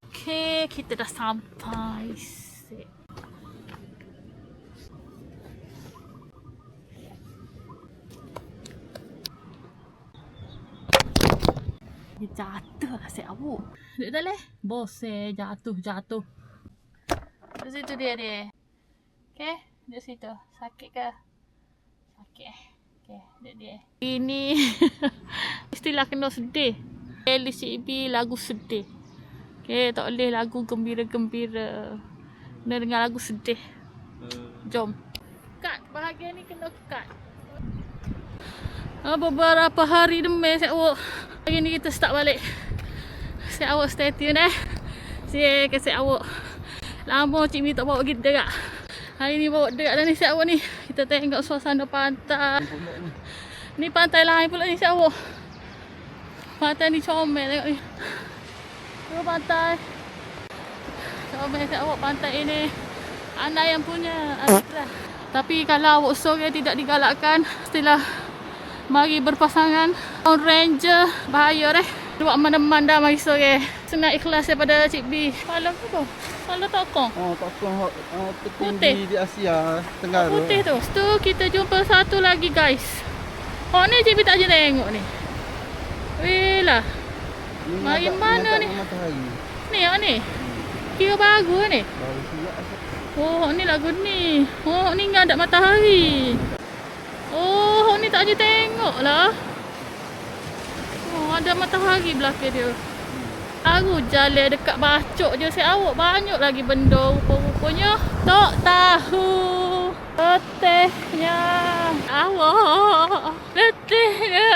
Okay, kita dah sampai. Dia jatuh lah si awak. Duduk dah leh. Bos jatuh. Di situ dia. Okay, di situ. Sakit ke? Sakit. Okay, duduk dia. Ini istilah kena sedih. LCB lagu sedih. Okay, tak boleh lagu gembira-gembira. Kena dengar lagu sedih. Jom. Cut. Bahagian ni kena cut. Beberapa hari demi saya awak. Hari ni kita start balik. Saya awak stay tune Saya kasi awak. Lama Cik Mi tak bawa kita dekat. Hari ni bawa dekat dah ni saya awak ni. Kita tengok suasana pantai. Ni pantai lain pula ni saya awak. Pantai ni comel tengok ni. Tengok pantai. Comel saya awak pantai ini. Anak yang punya. Tapi kalau awak sore tidak digalakkan, pastilah mari berpasangan. Ranger bahaya Dua mana-mana dah mari sore. Senang ikhlas daripada Cik B. Palang ke apa? Palang tokong. Tokong petinggi di Asia Tenggara. Putih tu. Tu kita jumpa satu lagi guys. Ni Cik B tak je tengok ni. Weh lah. Mari mana ni? Ni yang ni. Kira baru ni. Baru siap. Ni lagu ni. Ni ada matahari. Ni tak je tengok lah. Ada matahari belakang dia. Aku jalan dekat bacok je saya awak. Banyak lagi benda rupa-rupanya. Tak tahu. Letihnya awak. Letihnya